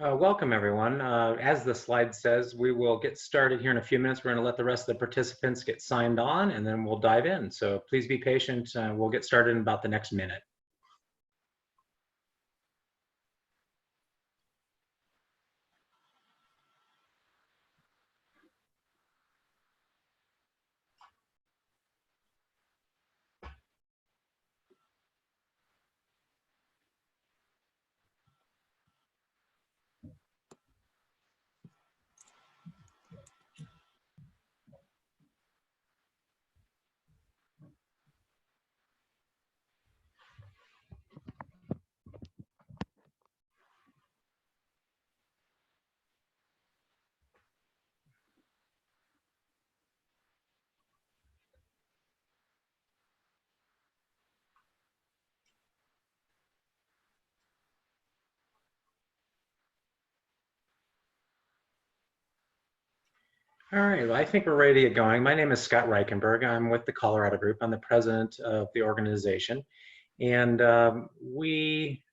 Welcome, everyone. As the slide says, we will get started here in a few minutes. We're going to let the rest of the participants get signed on, and then we'll dive in. So please be patient. We'll get started in about the next minute. All right, well, I think we're ready to get going. My name is Scott Reichenberg. I'm with the Colorado Group. I'm the president of the organization. And we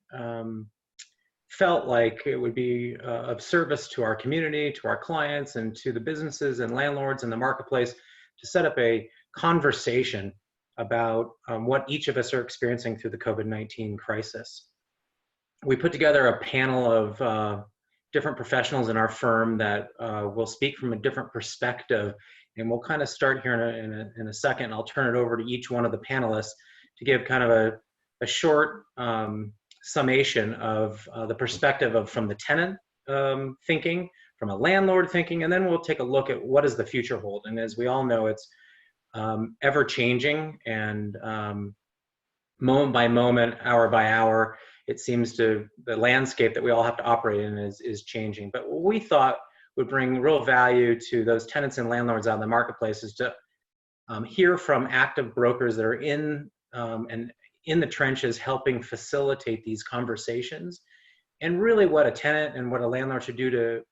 felt like it would be of service to our community, to our clients, and to the businesses and landlords in the marketplace to set up a conversation about what each of us are experiencing through the COVID-19 crisis. We put together a panel of different professionals in our firm that will speak from a different perspective. And we'll kind of start here in a second. I'll turn it over to each one of the panelists to give kind of a short summation of the perspective of from the tenant thinking, from a landlord thinking, and then we'll take a look at what does the future hold. And as we all know, it's ever changing, and moment by moment, hour by hour, it seems the landscape that we all have to operate in is changing. But what we thought would bring real value to those tenants and landlords out in the marketplace is to hear from active brokers that are in the trenches helping facilitate these conversations, and really what a tenant and what a landlord should do to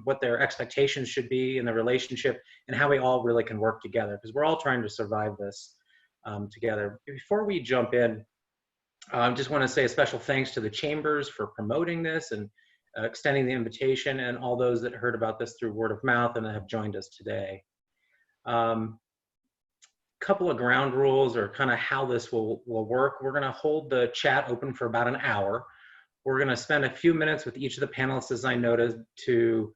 what their expectations should be in the relationship, and how we all really can work together, because we're all trying to survive this together. Before we jump in, I just want to say a special thanks to the Chambers for promoting this and extending the invitation, and all those that heard about this through word of mouth and have joined us today. Couple of ground rules, or kind of how this will work. We're going to hold the chat open for about an hour. We're going to spend a few minutes with each of the panelists, as I noted, to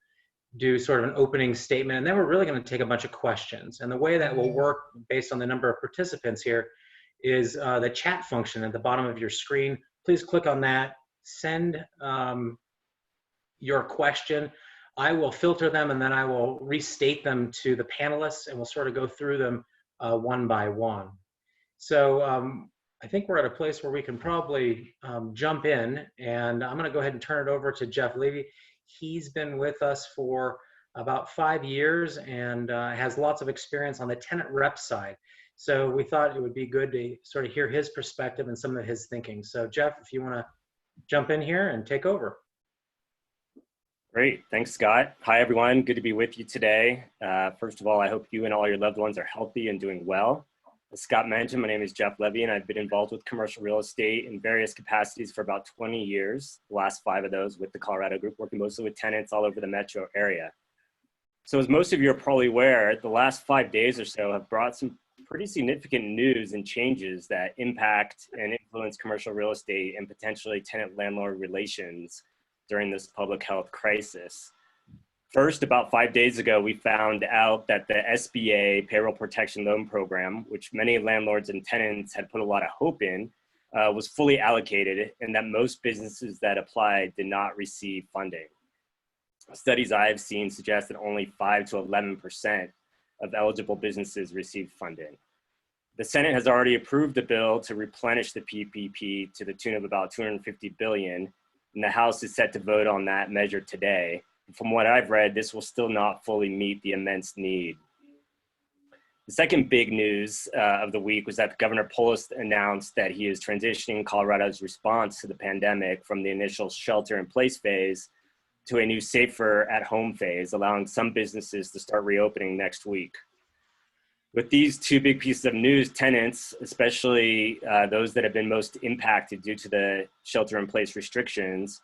do sort of an opening statement, and then we're really going to take a bunch of questions. And the way that will work, based on the number of participants here, is the chat function at the bottom of your screen. Please click on that, send your question. I will filter them, and then I will restate them to the panelists, and we'll sort of go through them one by one. So I think we're at a place where we can probably jump in, and I'm going to go ahead and turn it over to Jeff Levy. He's been with us for about 5 years and has lots of experience on the tenant rep side. So we thought it would be good to sort of hear his perspective and some of his thinking. So Jeff, if you want to jump in here and take over. Great, thanks Scott. Hi everyone, good to be with you today. First of all, I hope you and all your loved ones are healthy and doing well. As Scott mentioned, my name is Jeff Levy, and I've been involved with commercial real estate in various capacities for about 20 years, the last 5 of those with the Colorado Group, working mostly with tenants all over the metro area. So as most of you are probably aware, the last 5 days or so have brought some pretty significant news and changes that impact and influence commercial real estate and potentially tenant-landlord relations during this public health crisis. First, about 5 days ago, we found out that the SBA Payroll Protection Loan Program, which many landlords and tenants had put a lot of hope in, was fully allocated, and that most businesses that applied did not receive funding. Studies I've seen suggest that only 5 to 11% of eligible businesses received funding. The Senate has already approved the bill to replenish the PPP to the tune of about $250 billion, and the House is set to vote on that measure today. From what I've read, this will still not fully meet the immense need. The second big news of the week was that Governor Polis announced that he is transitioning Colorado's response to the pandemic from the initial shelter-in-place phase to a new safer at-home phase, allowing some businesses to start reopening next week. With these two big pieces of news, tenants, especially those that have been most impacted due to the shelter-in-place restrictions,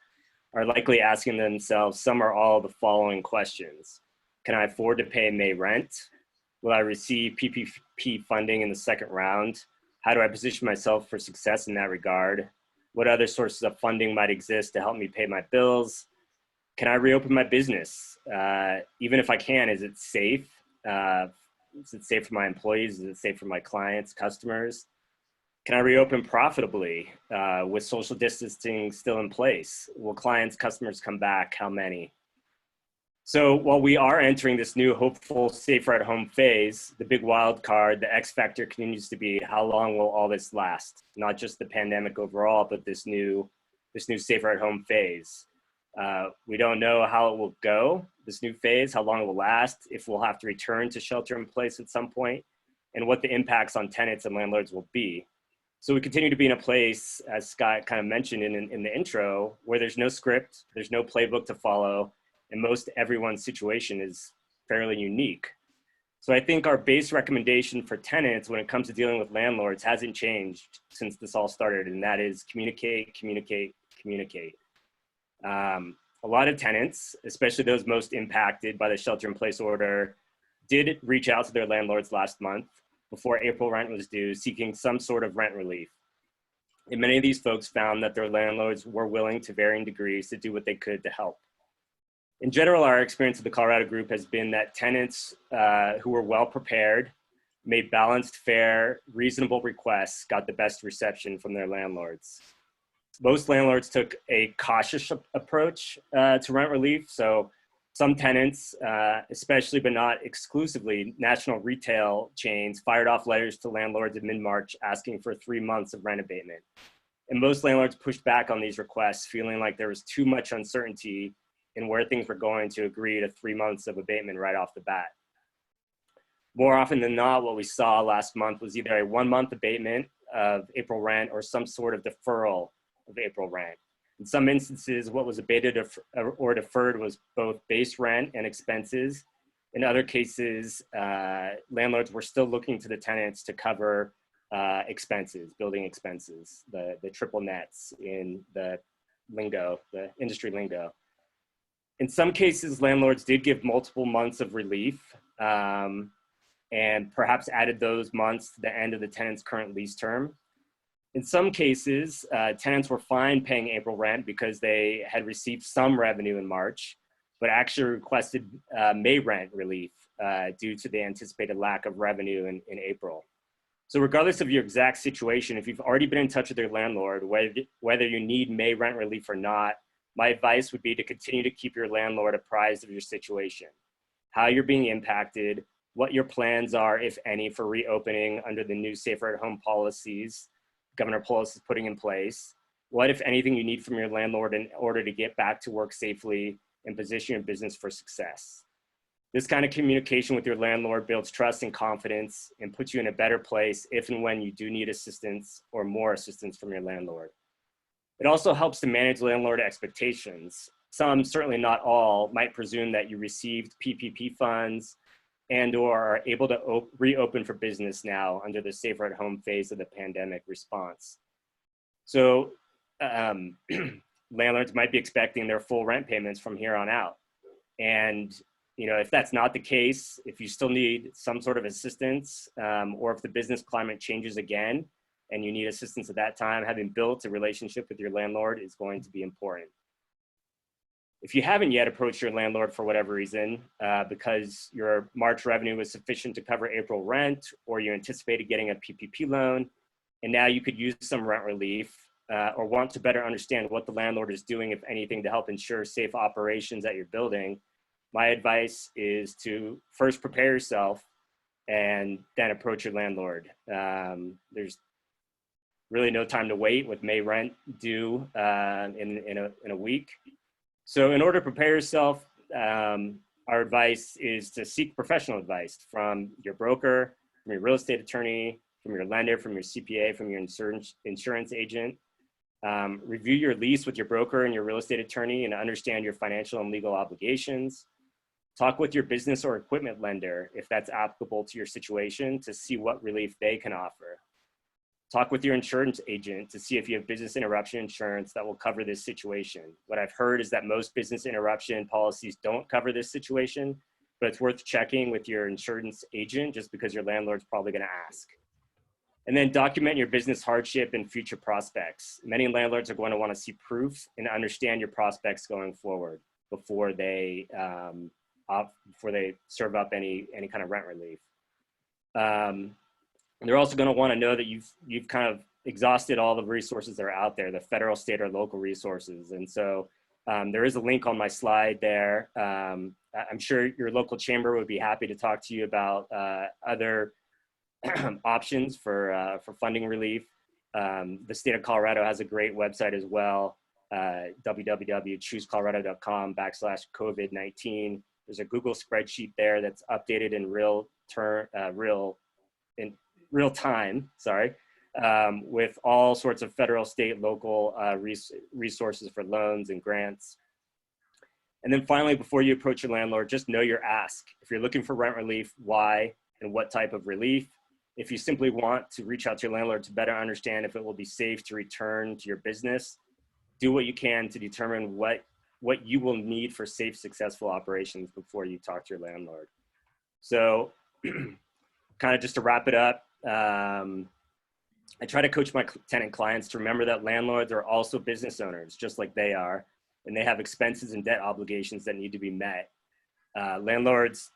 are likely asking themselves some or all of the following questions. Can I afford to pay May rent? Will I receive PPP funding in the second round? How do I position myself for success in that regard? What other sources of funding might exist to help me pay my bills? Can I reopen my business? Even if I can, is it safe? Is it safe for my employees? Is it safe for my clients, customers? Can I reopen profitably with social distancing still in place? Will clients, customers come back? How many? So while we are entering this new hopeful safer at home phase, the big wild card, the X factor continues to be how long will all this last? Not just the pandemic overall, but this new safer at home phase. We don't know how it will go, this new phase, how long it will last, if we'll have to return to shelter in place at some point, and what the impacts on tenants and landlords will be. So we continue to be in a place, as Scott kind of mentioned in the intro, where there's no script, there's no playbook to follow, and most everyone's situation is fairly unique. So I think our base recommendation for tenants when it comes to dealing with landlords hasn't changed since this all started, and that is communicate, communicate, communicate. A lot of tenants, especially those most impacted by the shelter-in-place order, did reach out to their landlords last month before April rent was due, seeking some sort of rent relief. And many of these folks found that their landlords were willing to varying degrees to do what they could to help. In general, our experience of the Colorado group has been that tenants who were well prepared, made balanced, fair, reasonable requests, got the best reception from their landlords. Most landlords took a cautious approach to rent relief. So some tenants, especially but not exclusively, national retail chains fired off letters to landlords in mid-March asking for 3 months of rent abatement. And most landlords pushed back on these requests, feeling like there was too much uncertainty in where things were going to agree to 3 months of abatement right off the bat. More often than not, what we saw last month was either a 1 month abatement of April rent or some sort of deferral of April rent. In some instances, what was abated or deferred was both base rent and expenses. In other cases, landlords were still looking to the tenants to cover expenses, building expenses, the triple nets in the lingo, the industry lingo. In some cases, landlords did give multiple months of relief and perhaps added those months to the end of the tenant's current lease term. In some cases, tenants were fine paying April rent because they had received some revenue in March, but actually requested May rent relief due to the anticipated lack of revenue in April. So regardless of your exact situation, if you've already been in touch with your landlord, whether you need May rent relief or not, my advice would be to continue to keep your landlord apprised of your situation, how you're being impacted, what your plans are, if any, for reopening under the new safer at home policies Governor Polis is putting in place. What, if anything, you need from your landlord in order to get back to work safely and position your business for success. This kind of communication with your landlord builds trust and confidence and puts you in a better place if and when you do need assistance or more assistance from your landlord. It also helps to manage landlord expectations. Some, certainly not all, might presume that you received PPP funds and or are able to reopen for business now under the safer at home phase of the pandemic response. So landlords might be expecting their full rent payments from here on out. And if that's not the case, if you still need some sort of assistance, or if the business climate changes again and you need assistance at that time, having built a relationship with your landlord is going to be important. If you haven't yet approached your landlord for whatever reason, because your March revenue was sufficient to cover April rent, or you anticipated getting a PPP loan, and now you could use some rent relief, or want to better understand what the landlord is doing, if anything, to help ensure safe operations at your building, my advice is to first prepare yourself and then approach your landlord. There's really no time to wait with May rent due in a week. So in order to prepare yourself, our advice is to seek professional advice from your broker, from your real estate attorney, from your lender, from your CPA, from your insurance agent. Review your lease with your broker and your real estate attorney and understand your financial and legal obligations. Talk with your business or equipment lender, if that's applicable to your situation, to see what relief they can offer. talk with your insurance agent to see if you have business interruption insurance that will cover this situation. What I've heard is that most business interruption policies don't cover this situation, but it's worth checking with your insurance agent just because your landlord's probably going to ask. And then document your business hardship and future prospects. Many landlords are going to want to see proof and understand your prospects going forward before they serve up any kind of rent relief. They're also going to want to know that you've kind of exhausted all the resources that are out there, the federal, state, or local resources. And so there is a link on my slide there. I'm sure your local chamber would be happy to talk to you about other options for funding relief. The state of Colorado has a great website as well, www.choosecolorado.com/COVID-19. There's a Google spreadsheet there that's updated in real time, with all sorts of federal, state, local resources for loans and grants. And then finally, before you approach your landlord, just know your ask. If you're looking for rent relief, why and what type of relief? If you simply want to reach out to your landlord to better understand if it will be safe to return to your business, do what you can to determine what you will need for safe, successful operations before you talk to your landlord. So kind of just to wrap it up, I try to coach my tenant clients to remember that landlords are also business owners, just like they are, and they have expenses and debt obligations that need to be met. Landlords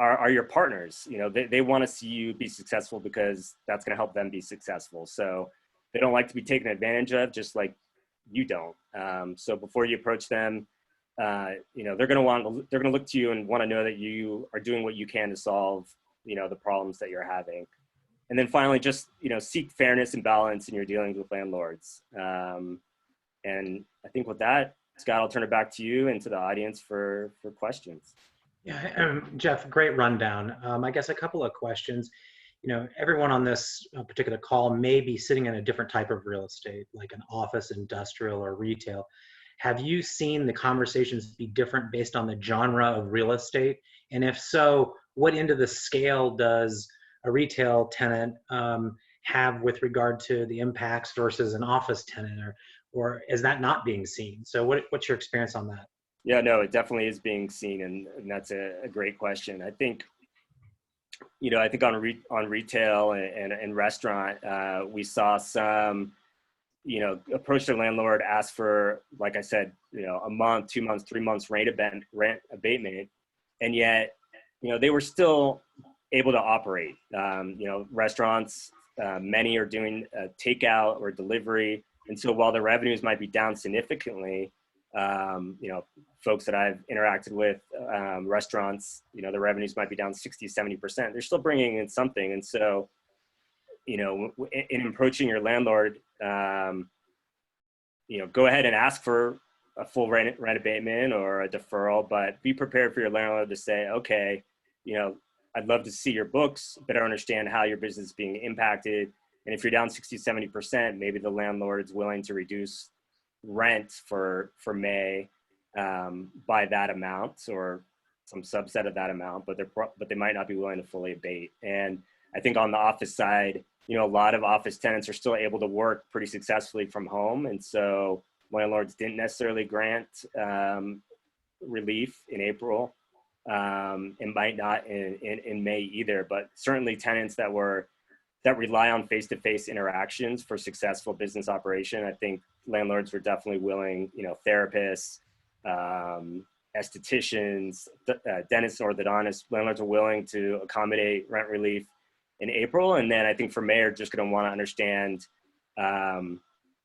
are your partners. You know, they want to see you be successful because that's going to help them be successful. So they don't like to be taken advantage of, just like you don't. So before you approach them, you know, they're going to look to you and want to know that you are doing what you can to solve, you know, the problems that you're having. And then finally, just, you know, seek fairness and balance in your dealings with landlords. And I think with that, Scott, I'll turn it back to you and to the audience for questions. Yeah, Jeff, great rundown. I guess a couple of questions. You know, everyone on this particular call may be sitting in a different type of real estate, like an office, industrial, or retail. Have you seen the conversations be different based on the genre of real estate? And if so, what end of the scale does a retail tenant have with regard to the impacts versus an office tenant, or is that not being seen? So what's your experience on that? Yeah, no, it definitely is being seen, and that's a great question. I think, you know, I think on retail and restaurant, we saw some, you know, approach their landlord, ask for, like I said, you know, a month, 2 months, 3 months rent abatement, and yet, you know, they were still able to operate. You know, restaurants, many are doing takeout or delivery, and so while the revenues might be down significantly, you know, folks that I've interacted with, restaurants, you know, the revenues might be down 60, 70%. They're still bringing in something. And so, you know, in approaching your landlord, you know, go ahead and ask for a full rent abatement or a deferral, but be prepared for your landlord to say, okay, you know, I'd love to see your books, better understand how your business is being impacted. And if you're down 60, 70%, maybe the landlord is willing to reduce rent for May by that amount or some subset of that amount, but they might not be willing to fully abate. And I think on the office side, you know, a lot of office tenants are still able to work pretty successfully from home, and so landlords didn't necessarily grant relief in April, and might not in May either. But certainly tenants that rely on face-to-face interactions for successful business operation, I think landlords were definitely willing, you know, therapists, estheticians, dentists, orthodontists, landlords are willing to accommodate rent relief in April. And then I think for May are just going to want to understand,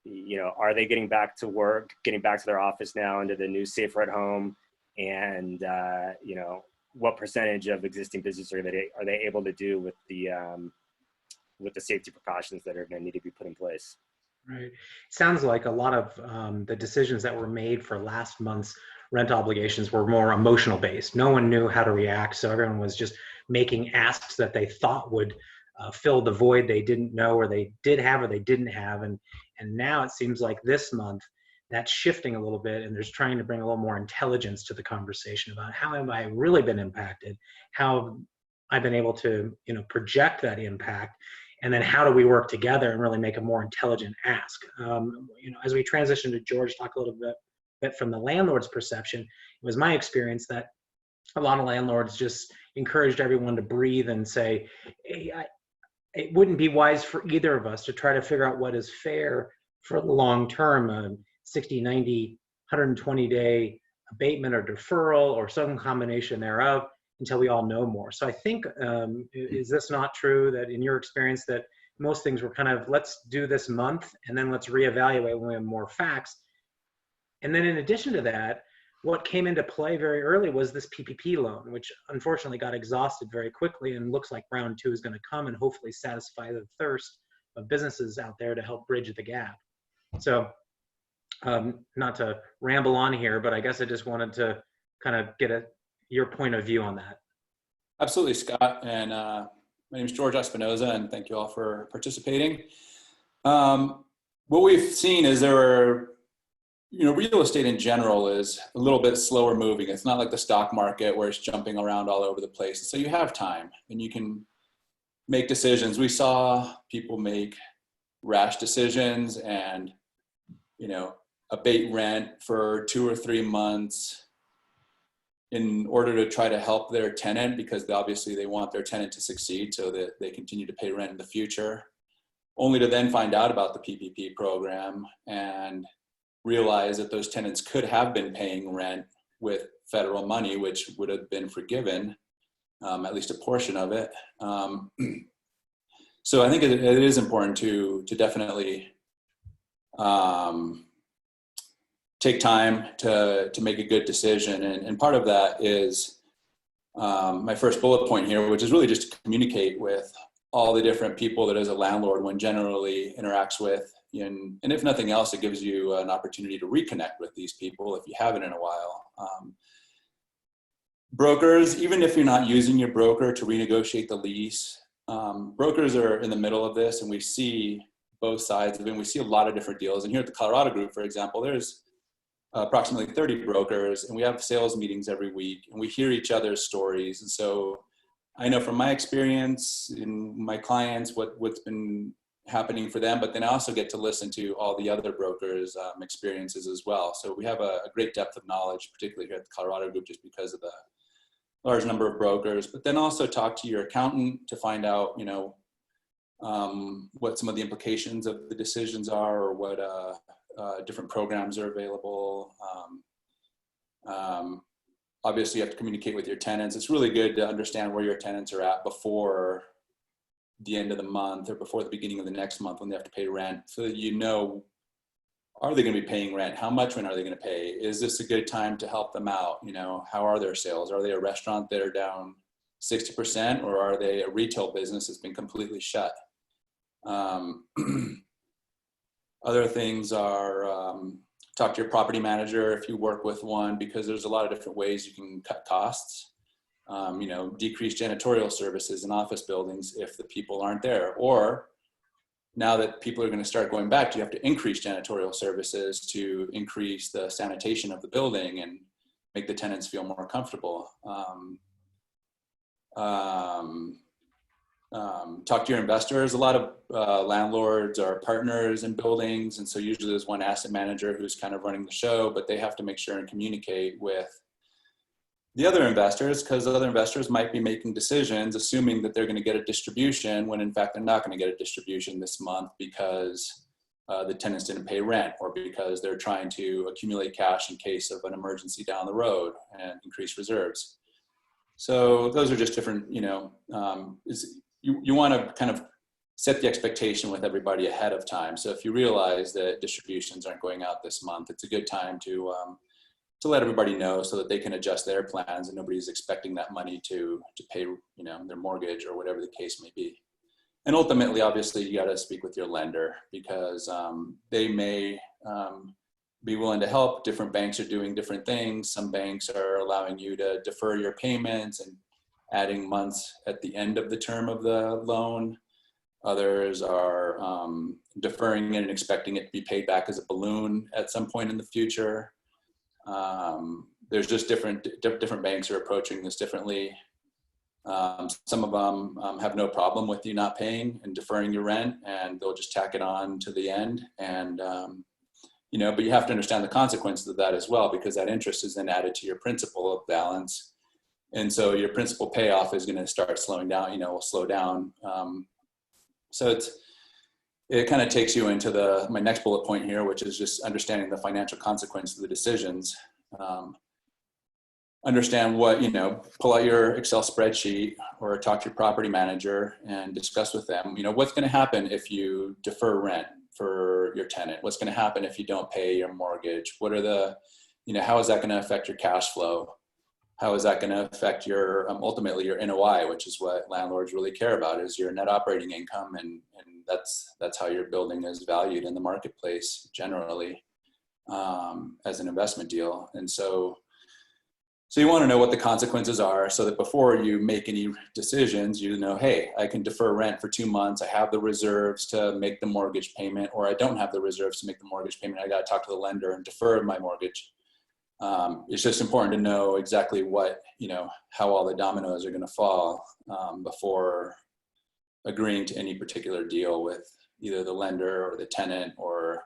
you know, are they getting back to work, getting back to their office now under the new Safer at Home, and you know, what percentage of existing business are they able to do with the safety precautions that are going to need to be put in place. Right. Sounds like a lot of the decisions that were made for last month's rent obligations were more emotional based. No one knew how to react, so everyone was just making asks that they thought would fill the void they didn't know, or they did have, or they didn't have. And now it seems like this month that's shifting a little bit, and there's trying to bring a little more intelligence to the conversation about how have I really been impacted, how I've been able to, you know, project that impact. and then how do we work together and really make a more intelligent ask. As we transition to George, talk a little bit from the landlord's perception. It was my experience that a lot of landlords just encouraged everyone to breathe and say, hey, it wouldn't be wise for either of us to try to figure out what is fair for the long term, 60, 90, 120-day abatement or deferral or some combination thereof until we all know more. So I think, is this not true that in your experience that most things were kind of, let's do this month and then let's reevaluate when we have more facts? And then in addition to that, what came into play very early was this PPP loan, which unfortunately got exhausted very quickly, and looks like round two is going to come and hopefully satisfy the thirst of businesses out there to help bridge the gap. So not to ramble on here, but I guess I just wanted to kind of get your point of view on that. Absolutely, Scott. And my name is George Espinoza, and thank you all for participating. What we've seen is real estate in general is a little bit slower moving. It's not like the stock market where it's jumping around all over the place. So you have time and you can make decisions. We saw people make rash decisions and, abate rent for 2 or 3 months in order to try to help their tenant, because obviously they want their tenant to succeed so that they continue to pay rent in the future, only to then find out about the PPP program and realize that those tenants could have been paying rent with federal money, which would have been forgiven, at least a portion of it. So I think it is important to definitely take time to make a good decision. And part of that is my first bullet point here, which is really just to communicate with all the different people that as a landlord one generally interacts with. And if nothing else, it gives you an opportunity to reconnect with these people if you haven't in a while. Brokers, even if you're not using your broker to renegotiate the lease, brokers are in the middle of this, and we see both sides of it. We see a lot of different deals. And here at the Colorado Group, for example, there's approximately 30 brokers, and we have sales meetings every week, and we hear each other's stories. And so I know from my experience in my clients what's been happening for them, but then I also get to listen to all the other brokers' experiences as well. So we have a great depth of knowledge, particularly here at the Colorado Group, just because of the large number of brokers. But then also talk to your accountant to find out, what some of the implications of the decisions are, or what different programs are available. Obviously, you have to communicate with your tenants. It's really good to understand where your tenants are at before the end of the month or before the beginning of the next month when they have to pay rent, so that are they going to be paying rent? How much rent are they going to pay? Is this a good time to help them out? How are their sales? Are they a restaurant that are down 60%, or are they a retail business that's been completely shut? Other things are talk to your property manager if you work with one, because there's a lot of different ways you can cut costs. Decrease janitorial services in office buildings if the people aren't there. Or now that people are going to start going back, do you have to increase janitorial services to increase the sanitation of the building and make the tenants feel more comfortable? Talk to your investors. A lot of landlords are partners in buildings, and so usually there's one asset manager who's kind of running the show, but they have to make sure and communicate with the other investors, because other investors might be making decisions assuming that they're going to get a distribution when in fact they're not going to get a distribution this month because the tenants didn't pay rent, or because they're trying to accumulate cash in case of an emergency down the road and increase reserves. So those are just different, you want to kind of set the expectation with everybody ahead of time. So if you realize that distributions aren't going out this month, it's a good time to let everybody know so that they can adjust their plans and nobody's expecting that money to pay, their mortgage or whatever the case may be. And ultimately, obviously, you got to speak with your lender, because they may be willing to help. Different banks are doing different things. Some banks are allowing you to defer your payments and adding months at the end of the term of the loan. Others are deferring it and expecting it to be paid back as a balloon at some point in the future. There's just different banks are approaching this differently. Some of them have no problem with you not paying and deferring your rent, and they'll just tack it on to the end. And, but you have to understand the consequences of that as well, because that interest is then added to your principal balance. And so your principal payoff is going to start slowing down, will slow down. So it kind of takes you into my next bullet point here, which is just understanding the financial consequences of the decisions. Understand what, pull out your Excel spreadsheet or talk to your property manager and discuss with them, what's going to happen if you defer rent for your tenant? What's going to happen if you don't pay your mortgage? What are how is that going to affect your cash flow? How is that going to affect your, ultimately your NOI, which is what landlords really care about, is your net operating income. And that's how your building is valued in the marketplace generally, as an investment deal. And so you want to know what the consequences are, so that before you make any decisions, hey, I can defer rent for 2 months. I have the reserves to make the mortgage payment, or I don't have the reserves to make the mortgage payment. I got to talk to the lender and defer my mortgage. It's just important to know exactly what, how all the dominoes are going to fall before agreeing to any particular deal with either the lender or the tenant, or,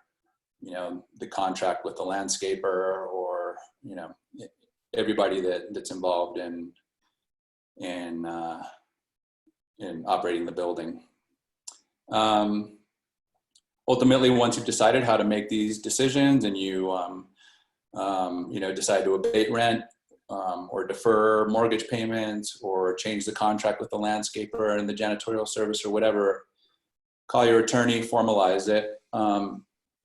the contract with the landscaper, or, everybody that's involved in operating the building. Ultimately, once you've decided how to make these decisions, and you decide to abate rent, or defer mortgage payments, or change the contract with the landscaper and the janitorial service or whatever, call your attorney, formalize it.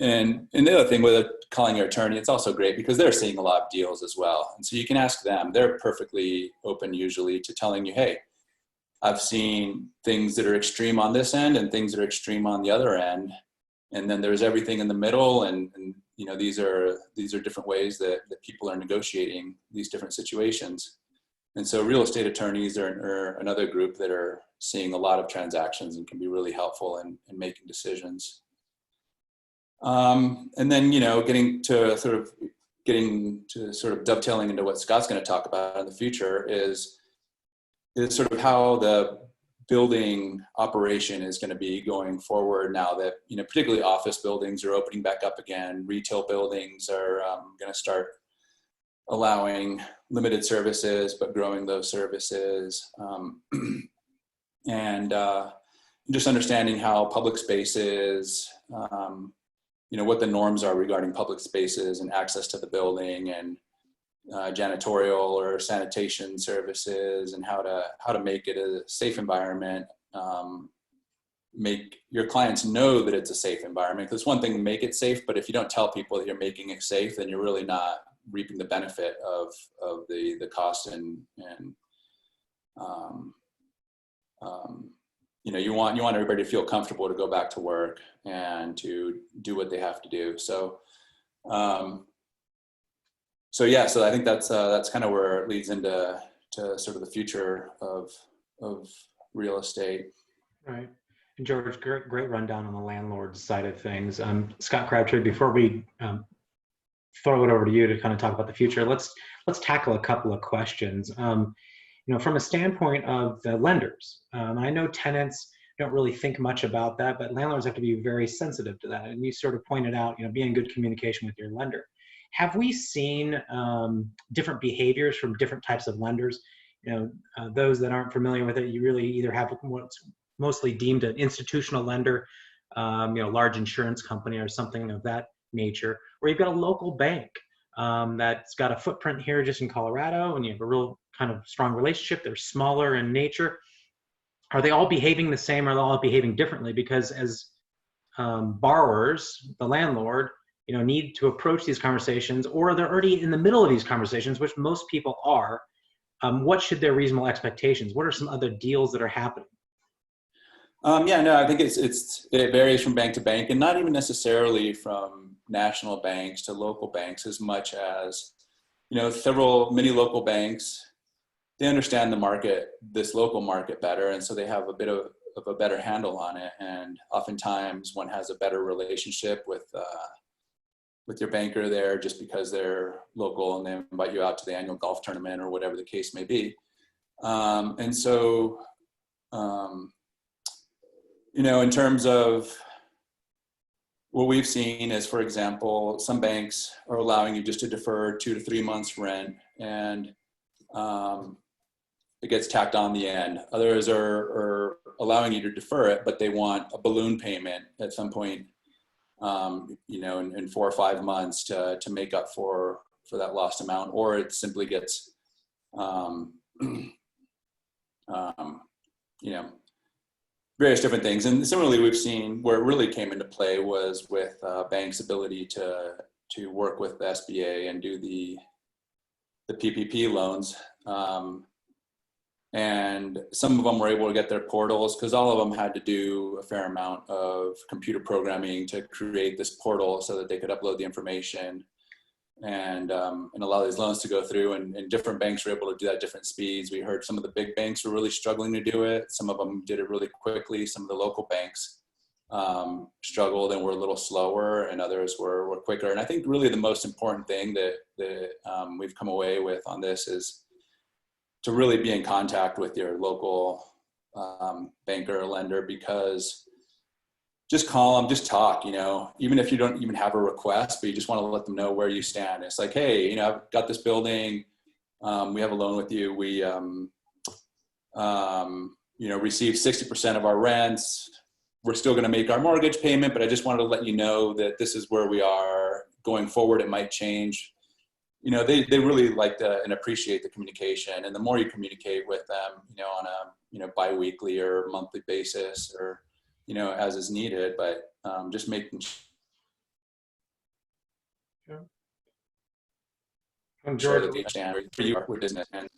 And the other thing with calling your attorney, it's also great because they're seeing a lot of deals as well. And so you can ask them. They're perfectly open usually to telling you, hey, I've seen things that are extreme on this end and things that are extreme on the other end. And then there's everything in the middle. And these are different ways that people are negotiating these different situations. And so real estate attorneys are another group that are seeing a lot of transactions and can be really helpful in making decisions. And then, getting to sort of dovetailing into what Scott's going to talk about in the future is sort of how the building operation is going to be going forward now that, particularly office buildings are opening back up again. Retail buildings are going to start allowing limited services, but growing those services. And just understanding how public spaces, what the norms are regarding public spaces and access to the building, and janitorial or sanitation services, and how to make it a safe environment. Make your clients know that it's a safe environment, because it's one thing to make it safe, but if you don't tell people that you're making it safe, then you're really not reaping the benefit of the cost and you want everybody to feel comfortable to go back to work and to do what they have to do. So I think that's kind of where it leads into sort of the future of real estate. Right. And George, great rundown on the landlord side of things. Scott Crabtree, before we throw it over to you to kind of talk about the future, let's tackle a couple of questions. From a standpoint of the lenders, I know tenants don't really think much about that, but landlords have to be very sensitive to that. And you sort of pointed out, be in good communication with your lender. Have we seen different behaviors from different types of lenders? Those that aren't familiar with it, you really either have what's mostly deemed an institutional lender, large insurance company or something of that nature, or you've got a local bank that's got a footprint here just in Colorado, and you have a real kind of strong relationship. They're smaller in nature. Are they all behaving the same, or are they all behaving differently? Because as borrowers, the landlord, need to approach these conversations, or they're already in the middle of these conversations, which most people are. What should their reasonable expectations? What are some other deals that are happening? I think it varies from bank to bank, and not even necessarily from national banks to local banks, as much as, many local banks, they understand the market, this local market better. And so they have a bit of a better handle on it. And oftentimes one has a better relationship with your banker there, just because they're local and they invite you out to the annual golf tournament or whatever the case may be. And so, you know, in terms of what we've seen is, for example, some banks are allowing you just to defer 2 to 3 months rent, and it gets tacked on the end. Others are allowing you to defer it, but they want a balloon payment at some point, you know, in 4 or 5 months to make up for that lost amount, or it simply gets, you know, various different things. And similarly, we've seen where it really came into play was with banks' ability to work with the SBA and do the PPP loans. And some of them were able to get their portals, because all of them had to do a fair amount of computer programming to create this portal so that they could upload the information and allow these loans to go through. And different banks were able to do that at different speeds. We heard some of the big banks were really struggling to do it. Some of them did it really quickly. Some of the local banks struggled and were a little slower, and others were quicker. And I think really the most important thing that we've come away with on this is to really be in contact with your local banker or lender, because just call them, just talk, you know, even if you don't even have a request, but you just want to let them know where you stand. It's like, hey, you know, I've got this building. We have a loan with you. We, you know, receive 60% of our rents. We're still going to make our mortgage payment, but I just wanted to let you know that this is where we are. Going forward, it might change. You know, they really like and appreciate the communication. And the more you communicate with them, you know, on a, you know, bi-weekly or monthly basis, or, you know, as is needed, but just making sure that they understand where you are with business. And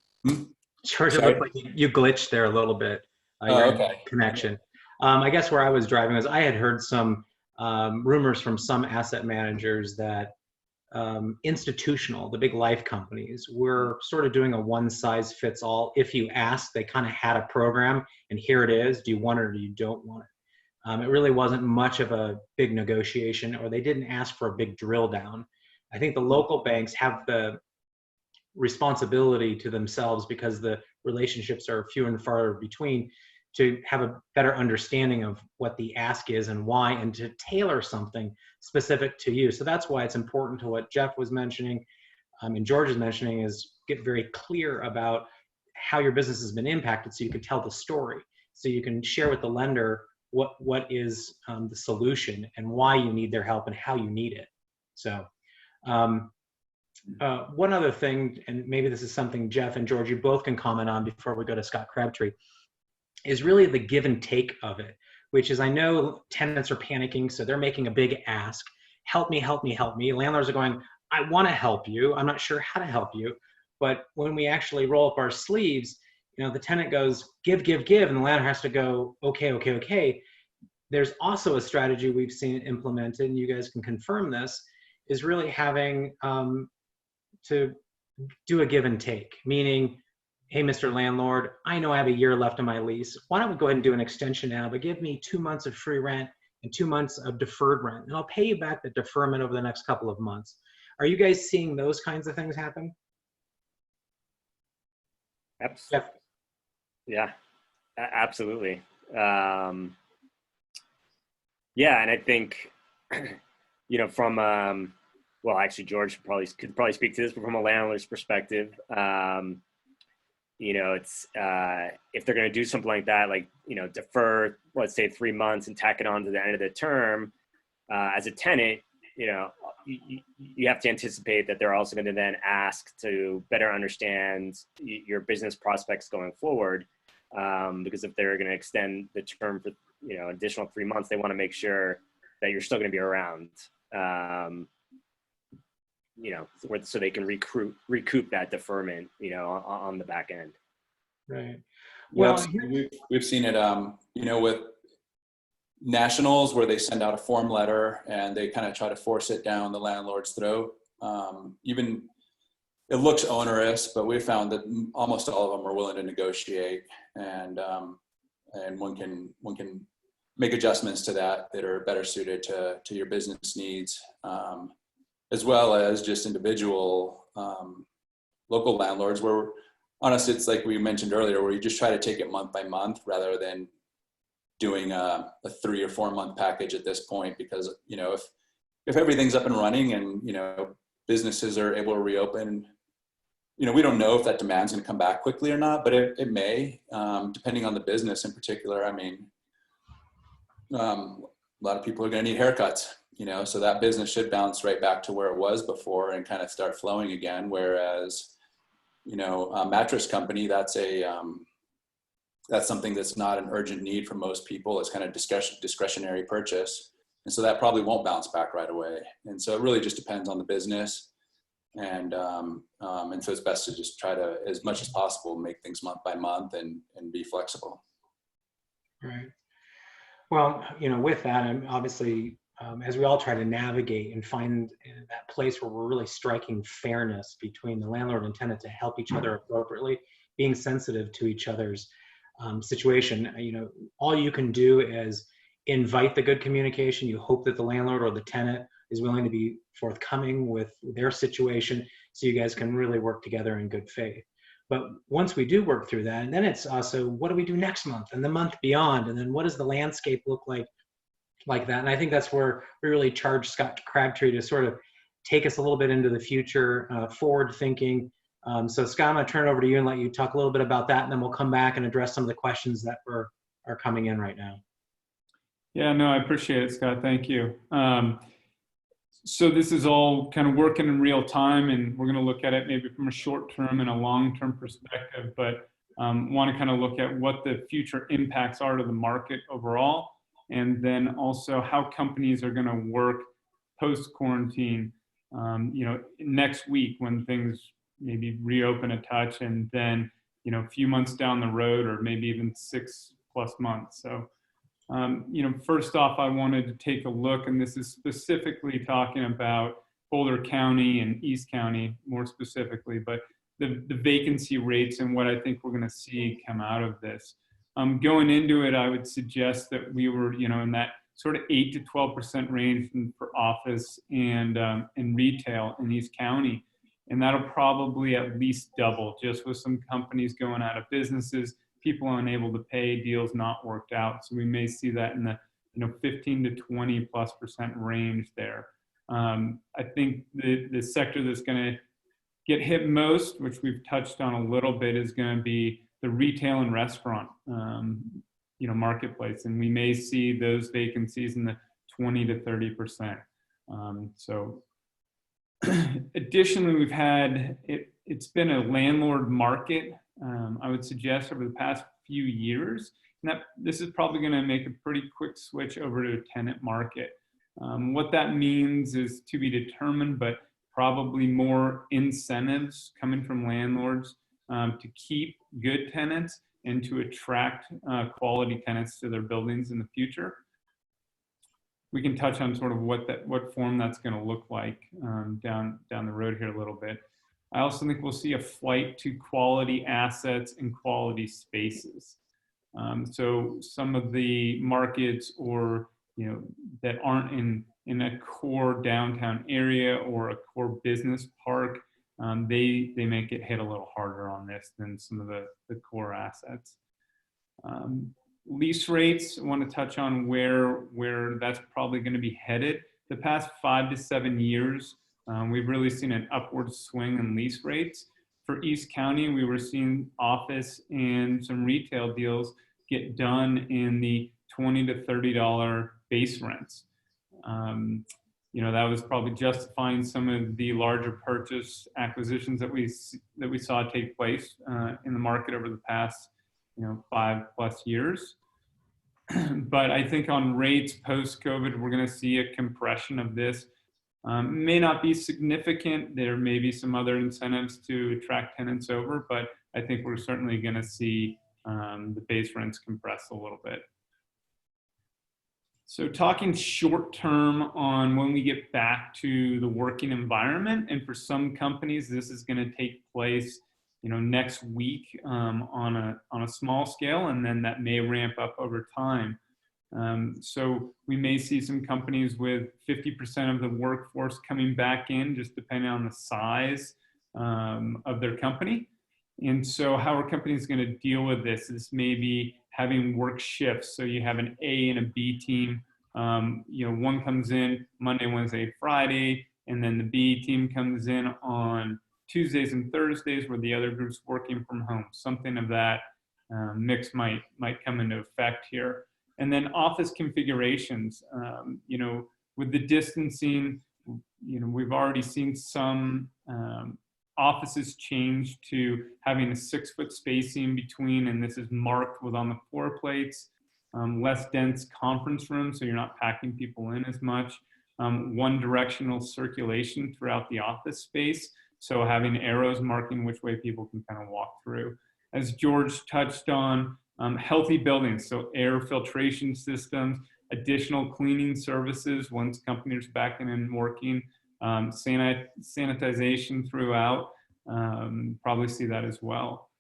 George, it looked like you glitched there a little bit. Your okay. Connection. I guess where I was driving was I had heard some rumors from some asset managers that institutional, the big life companies, were sort of doing a one-size-fits-all. If you asked, they kind of had a program, and here it is. Do you want it or do you don't want it? It really wasn't much of a big negotiation, or they didn't ask for a big drill down. I think the local banks have the responsibility to themselves, because the relationships are few and far between, to have a better understanding of what the ask is and why, and to tailor something specific to you. So that's why it's important to what Jeff was mentioning and George is mentioning, is get very clear about how your business has been impacted, so you can tell the story, so you can share with the lender what is the solution and why you need their help and how you need it. So one other thing, and maybe this is something Jeff and George, you both can comment on before we go to Scott Crabtree, is really the give and take of it, which is, I know tenants are panicking, so they're making a big ask. Help me, help me, help me. Landlords are going, I want to help you. I'm not sure how to help you. But when we actually roll up our sleeves, you know, the tenant goes, give, give, give, and the landlord has to go, okay, okay, okay. There's also a strategy we've seen implemented, and you guys can confirm this, is really having to do a give and take, meaning, hey, Mr. Landlord, I know I have a year left on my lease. Why don't we go ahead and do an extension now, but give me 2 months of free rent and 2 months of deferred rent, and I'll pay you back the deferment over the next couple of months. Are you guys seeing those kinds of things happen? Absolutely. Yeah, absolutely. Yeah, and I think, you know, from, well, actually, George could probably speak to this, but from a landlord's perspective, you know, it's if they're going to do something like that, like, you know, defer, let's say 3 months and tack it on to the end of the term, as a tenant, you know, you have to anticipate that they're also going to then ask to better understand your business prospects going forward, because if they're going to extend the term for, you know, additional 3 months, they want to make sure that you're still going to be around, you know, so they can recoup that deferment, you know, on the back end. Right. Well, we've seen it, you know, with nationals, where they send out a form letter and they kind of try to force it down the landlord's throat. Even it looks onerous, but we found that almost all of them are willing to negotiate, and one can make adjustments to that are better suited to your business needs, as well as just individual local landlords, where honestly, it's like we mentioned earlier, where you just try to take it month by month rather than doing a 3 or 4 month package at this point, because, you know, if everything's up and running and, you know, businesses are able to reopen, you know, we don't know if that demand's going to come back quickly or not, but it may, depending on the business in particular. I mean, a lot of people are going to need haircuts, you know, so that business should bounce right back to where it was before and kind of start flowing again. Whereas, you know, a mattress company, that's something that's not an urgent need for most people. It's kind of discretionary purchase. And so that probably won't bounce back right away. And so it really just depends on the business. And so it's best to just try to, as much as possible, make things month by month and be flexible. Right. Well, you know, with that, I'm obviously, as we all try to navigate and find that place where we're really striking fairness between the landlord and tenant to help each other appropriately, being sensitive to each other's situation, you know, all you can do is invite the good communication. You hope that the landlord or the tenant is willing to be forthcoming with their situation so you guys can really work together in good faith. But once we do work through that, and then it's also, what do we do next month and the month beyond? And then what does the landscape look like that? And I think that's where we really charge Scott Crabtree to sort of take us a little bit into the future, forward thinking. So Scott, I'm gonna turn it over to you and let you talk a little bit about that, and then we'll come back and address some of the questions that are coming in right now. Yeah, no, I appreciate it, Scott. Thank you. So this is all kind of working in real time, and we're going to look at it maybe from a short-term and a long-term perspective, but want to kind of look at what the future impacts are to the market overall, and then also how companies are going to work post-quarantine, you know, next week when things maybe reopen a touch, and then, you know, a few months down the road, or maybe even 6+ months. So you know, first off, I wanted to take a look, and this is specifically talking about Boulder County and East County more specifically, but the vacancy rates and what I think we're going to see come out of this. Going into it, I would suggest that we were, you know, in that sort of 8 to 12% range for office and retail in East County, and that'll probably at least double, just with some companies going out of businesses, people unable to pay, deals not worked out. So we may see that in the, you know, 15 to 20+% range there. I think the sector that's going to get hit most, which we've touched on a little bit, is going to be the retail and restaurant, you know, marketplace, and we may see those vacancies in the 20 to 30%. So additionally, we've had it's been a landlord market, I would suggest, over the past few years, and that this is probably going to make a pretty quick switch over to a tenant market. What that means is to be determined, but probably more incentives coming from landlords to keep good tenants and to attract quality tenants to their buildings in the future. We can touch on sort of what form that's going to look like down the road here a little bit. I also think we'll see a flight to quality assets and quality spaces. So some of the markets, or, you know, that aren't in a core downtown area or a core business park, they may get hit a little harder on this than some of the core assets. Lease rates, I want to touch on where that's probably going to be headed. The past 5 to 7 years, we've really seen an upward swing in lease rates. For East County, we were seeing office and some retail deals get done in the $20 to $30 base rents. You know, that was probably justifying some of the larger purchase acquisitions that we saw take place in the market over the past, you know, 5+ years. But I think on rates post-COVID, we're going to see a compression of this. May not be significant. There may be some other incentives to attract tenants over, but I think we're certainly going to see the base rents compress a little bit. So talking short term on when we get back to the working environment, and for some companies, this is going to take place, you know, next week on a small scale, and then that may ramp up over time. So we may see some companies with 50% of the workforce coming back in, just depending on the size of their company. And so how are companies going to deal with this? Is maybe having work shifts. So you have an A and a B team. One comes in Monday, Wednesday, Friday, and then the B team comes in on Tuesdays and Thursdays, where the other group's working from home. Something of that mix might come into effect here. And then office configurations. With the distancing, we've already seen some offices change to having a 6-foot spacing between, and this is marked with on the floor plates. Less dense conference rooms, so you're not packing people in as much. One directional circulation throughout the office space, so having arrows marking which way people can kind of walk through. As George touched on, healthy buildings, so air filtration systems, additional cleaning services once companies are back in and working, sanitization throughout, probably see that as well.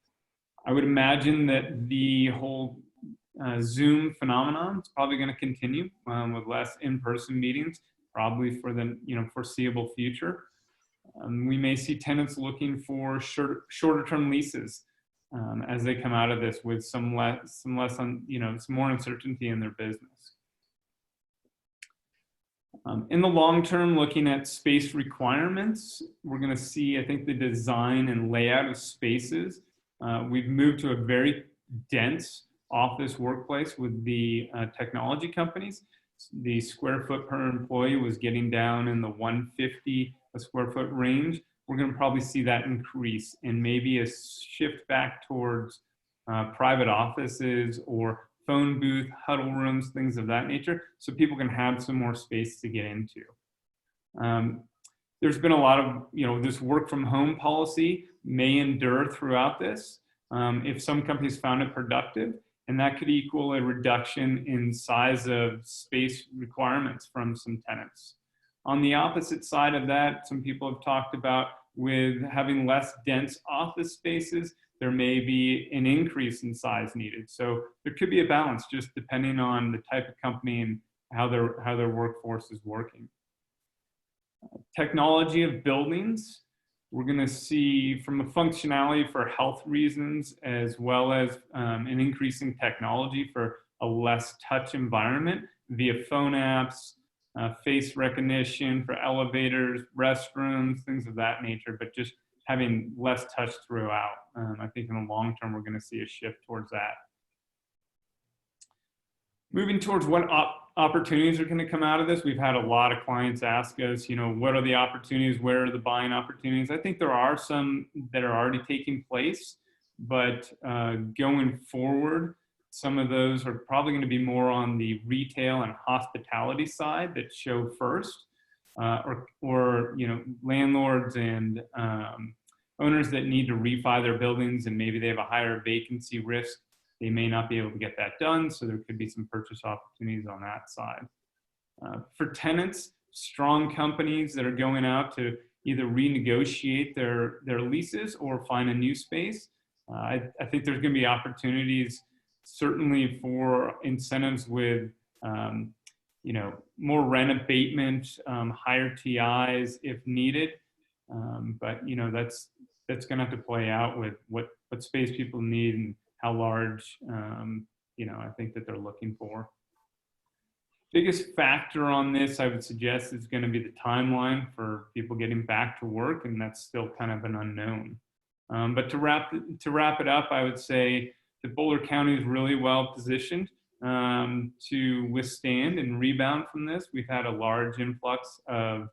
I would imagine that the whole Zoom phenomenon is probably going to continue with less in-person meetings, probably for the foreseeable future. We may see tenants looking for shorter-term leases as they come out of this with some more uncertainty in their business. In the long term, looking at space requirements, we're going to see, I think, the design and layout of spaces. We've moved to a very dense office workplace with the technology companies. The square foot per employee was getting down in the 150 a square foot range. We're going to probably see that increase, and maybe a shift back towards private offices or phone booth, huddle rooms, things of that nature, so people can have some more space to get into. There's been a lot of, this work from home policy may endure throughout this if some companies found it productive, and that could equal a reduction in size of space requirements from some tenants. On the opposite side of that, some people have talked about with having less dense office spaces, there may be an increase in size needed. So there could be a balance just depending on the type of company and how their workforce is working. Technology of buildings, we're going to see from a functionality for health reasons, as well as an increasing technology for a less touch environment via phone apps, face recognition for elevators, restrooms, things of that nature, but just having less touch throughout. I think in the long term, we're going to see a shift towards that. Moving towards what opportunities are going to come out of this, we've had a lot of clients ask us, what are the opportunities? Where are the buying opportunities? I think there are some that are already taking place, but going forward, some of those are probably going to be more on the retail and hospitality side that show first, or landlords and owners that need to refi their buildings and maybe they have a higher vacancy risk. They may not be able to get that done, so there could be some purchase opportunities on that side. For tenants, strong companies that are going out to either renegotiate their leases or find a new space. I think there's going to be opportunities certainly for incentives with more rent abatement, higher TIs if needed. But that's going to have to play out with what space people need and how large, I think that they're looking for. Biggest factor on this, I would suggest, is going to be the timeline for people getting back to work, and that's still kind of an unknown. But to wrap it up, I would say that Boulder County is really well positioned to withstand and rebound from this. We've had a large influx of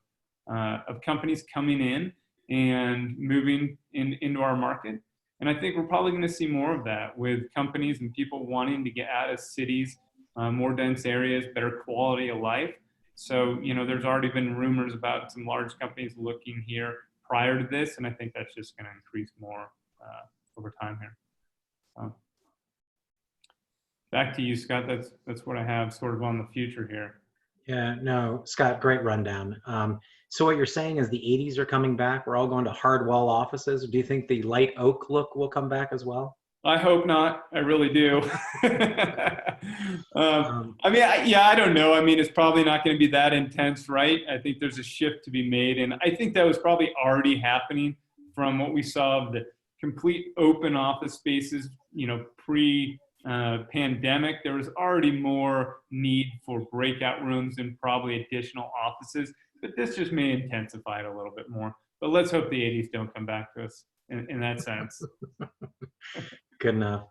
companies coming in and moving into our market. And I think we're probably going to see more of that with companies and people wanting to get out of cities, more dense areas, better quality of life. So, there's already been rumors about some large companies looking here prior to this, and I think that's just going to increase more over time here. Back to you, Scott. That's what I have sort of on the future here. Yeah, no, Scott, great rundown. So what you're saying is the 80s are coming back. We're all going to hard wall offices. Do you think the light oak look will come back as well? I hope not. I really do. I don't know. It's probably not going to be that intense, right? I think there's a shift to be made. And I think that was probably already happening from what we saw of the complete open office spaces, pre-pandemic, there was already more need for breakout rooms and probably additional offices, but this just may intensify it a little bit more. But let's hope the 80s don't come back to us in that sense. Good enough.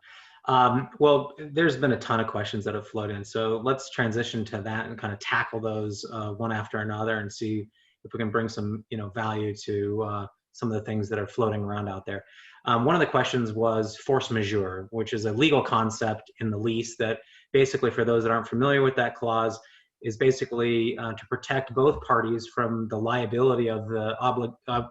Well, there's been a ton of questions that have flowed in, so let's transition to that and kind of tackle those one after another and see if we can bring some, value to some of the things that are floating around out there. One of the questions was force majeure, which is a legal concept in the lease that basically, for those that aren't familiar with that clause, is basically to protect both parties from the liability of the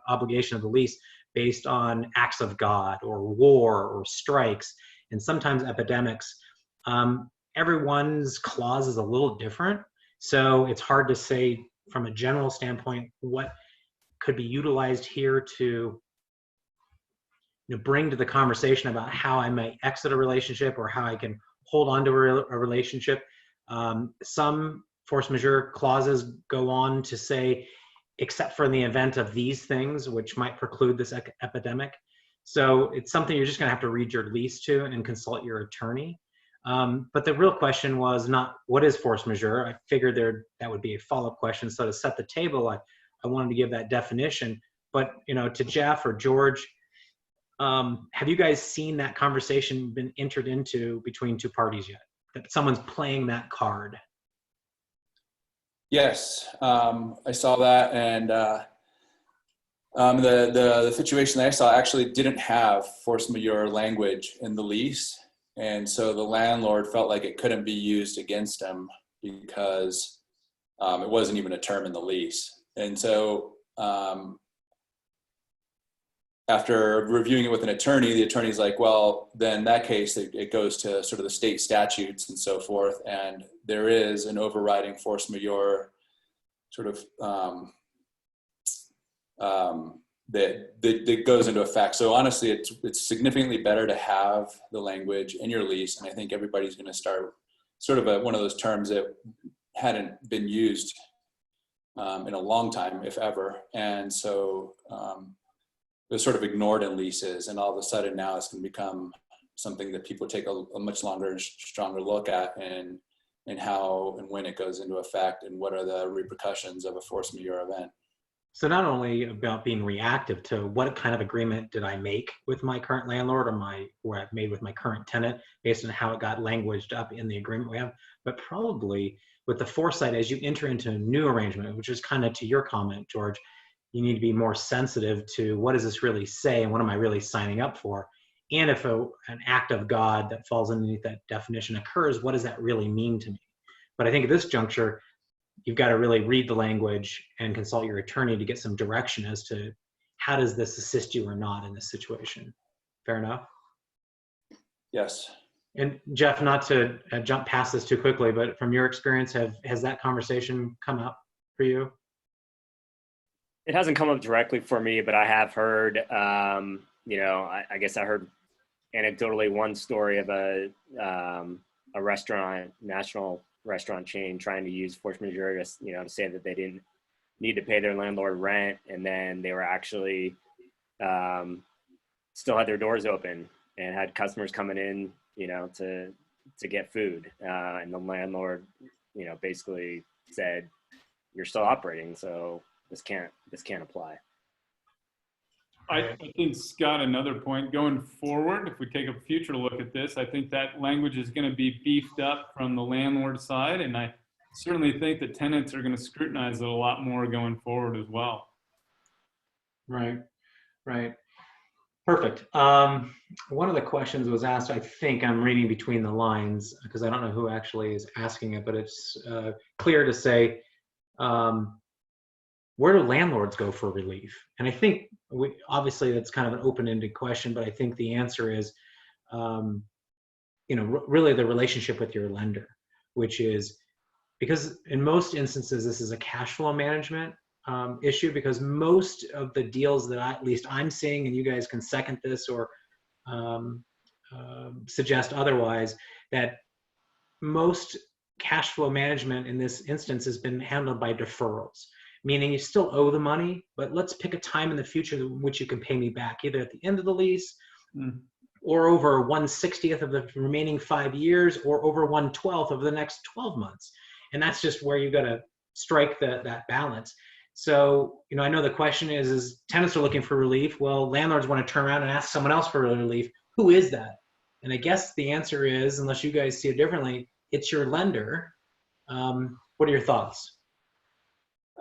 obligation of the lease based on acts of God or war or strikes and sometimes epidemics. Everyone's clause is a little different, so it's hard to say from a general standpoint what could be utilized here to bring to the conversation about how I might exit a relationship or how I can hold on to a relationship. Some force majeure clauses go on to say, except for in the event of these things, which might preclude this epidemic. So it's something you're just going to have to read your lease to and consult your attorney. But the real question was not what is force majeure. I figured that would be a follow-up question. So to set the table, I wanted to give that definition. But to Jeff or George, have you guys seen that conversation been entered into between two parties yet? That someone's playing that card? Yes, I saw that, and the situation that I saw actually didn't have force majeure language in the lease, and so the landlord felt like it couldn't be used against him because it wasn't even a term in the lease. And so after reviewing it with an attorney, the attorney's like, well, then in that case, it goes to sort of the state statutes and so forth. And there is an overriding force majeure sort of that goes into effect. So honestly, it's significantly better to have the language in your lease. And I think everybody's going to start sort of one of those terms that hadn't been used in a long time, if ever. And so it was sort of ignored in leases, and all of a sudden now it's going to become something that people take a much longer, stronger look at, and how and when it goes into effect, and what are the repercussions of a force majeure event. So not only about being reactive to what kind of agreement did I make with my current landlord or I've made with my current tenant based on how it got languaged up in the agreement we have, but probably with the foresight as you enter into a new arrangement, which is kind of to your comment, George, you need to be more sensitive to what does this really say and what am I really signing up for? And if an act of God that falls underneath that definition occurs, what does that really mean to me? But I think at this juncture, you've got to really read the language and consult your attorney to get some direction as to how does this assist you or not in this situation. Fair enough? Yes. And Jeff, not to jump past this too quickly, but from your experience, has that conversation come up for you? It hasn't come up directly for me, but I have heard, I guess I heard anecdotally one story of a restaurant, national restaurant chain, trying to use force majeure to say that they didn't need to pay their landlord rent, and then they were actually still had their doors open and had customers coming in, to get food, and the landlord, basically said, "You're still operating, so this can't apply." I think, Scott, another point going forward, if we take a future look at this, I think that language is going to be beefed up from the landlord side. And I certainly think that tenants are going to scrutinize it a lot more going forward as well. Right. Perfect. One of the questions was asked, I think I'm reading between the lines because I don't know who actually is asking it, but it's clear to say, where do landlords go for relief? And I think obviously that's kind of an open-ended question, but I think the answer is, really the relationship with your lender, which is because in most instances, this is a cash flow management issue, because most of the deals that at least I'm seeing, and you guys can second this or suggest otherwise, that most cash flow management in this instance has been handled by deferrals. Meaning you still owe the money, but let's pick a time in the future in which you can pay me back, either at the end of the lease Mm. or over 1/60th of the remaining 5 years, or over 1/12 of the next 12 months. And that's just where you got to strike that balance. So, I know the question is tenants are looking for relief. Well, landlords want to turn around and ask someone else for relief. Who is that? And I guess the answer is, unless you guys see it differently, it's your lender. What are your thoughts?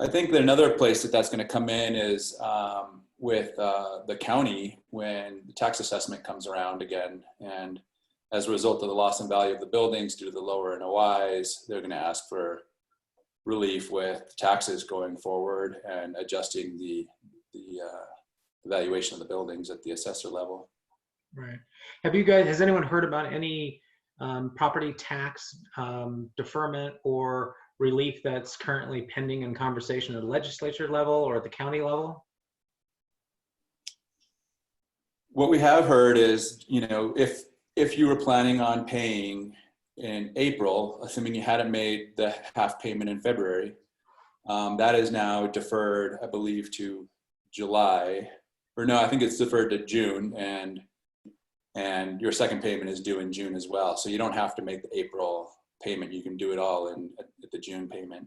I think that another place that's going to come in is with the county when the tax assessment comes around again. And as a result of the loss in value of the buildings due to the lower NOIs, they're going to ask for relief with taxes going forward and adjusting the valuation of the buildings at the assessor level. Right. Has anyone heard about any property tax deferment or relief that's currently pending in conversation at the legislature level or at the county level? What we have heard is, if you were planning on paying in April, assuming you hadn't made the half payment in February, that is now deferred, I believe, to July, or no, I think it's deferred to June, and your second payment is due in June as well. So you don't have to make the April payment. You can do it all at the June payment.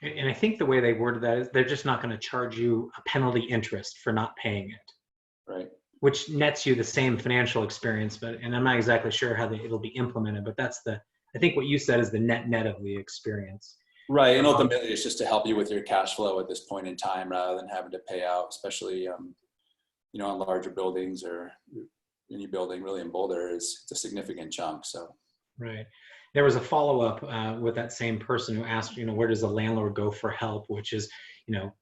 And I think the way they worded that is they're just not going to charge you a penalty interest for not paying it. Right. Which nets you the same financial experience, and I'm not exactly sure how it'll be implemented, but I think what you said is the net of the experience. Right, and ultimately it's just to help you with your cash flow at this point in time rather than having to pay out, especially, on larger buildings or any building really in Boulder it's a significant chunk, so. Right. There was a follow-up with that same person who asked, where does the landlord go for help, which is,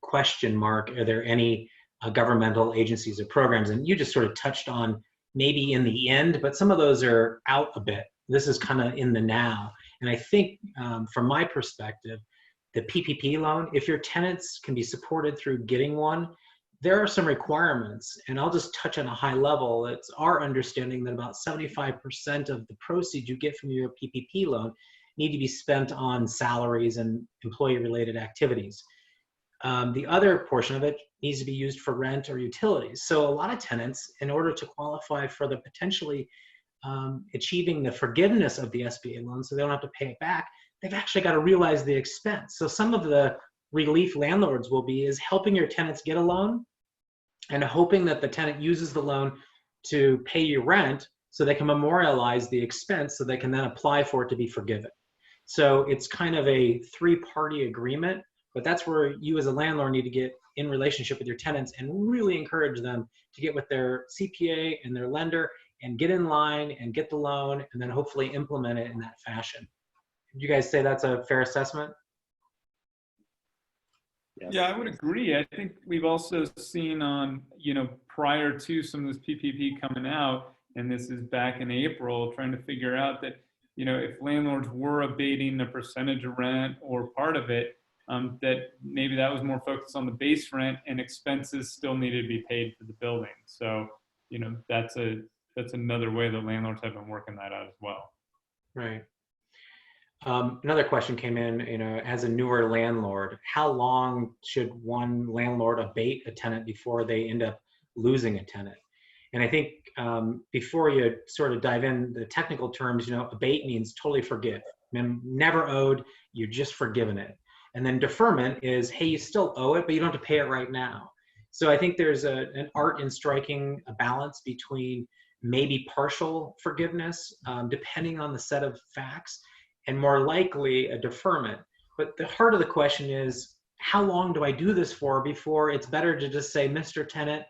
question mark, are there any governmental agencies or programs? And you just sort of touched on maybe in the end, but some of those are out a bit. This is kind of in the now. And I think from my perspective, the PPP loan, if your tenants can be supported through getting one, there are some requirements. And I'll just touch on a high level. It's our understanding that about 75% of the proceeds you get from your PPP loan need to be spent on salaries and employee-related activities. The other portion of it needs to be used for rent or utilities. So a lot of tenants, in order to qualify for the potentially achieving the forgiveness of the SBA loan so they don't have to pay it back, they've actually got to realize the expense. So some of the relief landlords will be is helping your tenants get a loan and hoping that the tenant uses the loan to pay you rent so they can memorialize the expense so they can then apply for it to be forgiven. So it's kind of a three-party agreement, but that's where you as a landlord need to get in relationship with your tenants and really encourage them to get with their CPA and their lender and get in line and get the loan and then hopefully implement it in that fashion. Would you guys say that's a fair assessment? Yes. Yeah, I would agree. I think we've also seen on, prior to some of this PPP coming out, and this is back in April, trying to figure out that, if landlords were abating a percentage of rent or part of it, that maybe that was more focused on the base rent and expenses still needed to be paid for the building. So, that's another way that landlords have been working that out as well. Right. Another question came in, as a newer landlord, how long should one landlord abate a tenant before they end up losing a tenant? And I think before you sort of dive in the technical terms, abate means totally forgive. Never owed, you're just forgiven it. And then deferment is, hey, you still owe it, but you don't have to pay it right now. So I think there's an art in striking a balance between maybe partial forgiveness, depending on the set of facts, and more likely a deferment. But the heart of the question is, how long do I do this for before it's better to just say, Mr. Tenant,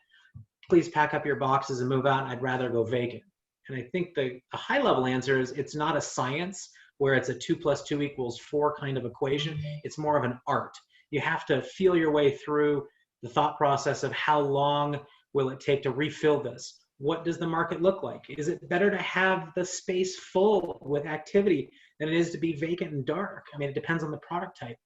please pack up your boxes and move out. I'd rather go vacant. And I think the high level answer is it's not a science where it's a 2 + 2 = 4 kind of equation. It's more of an art. You have to feel your way through the thought process of how long will it take to refill this? What does the market look like? Is it better to have the space full with activity than it is to be vacant and dark? I mean, it depends on the product type.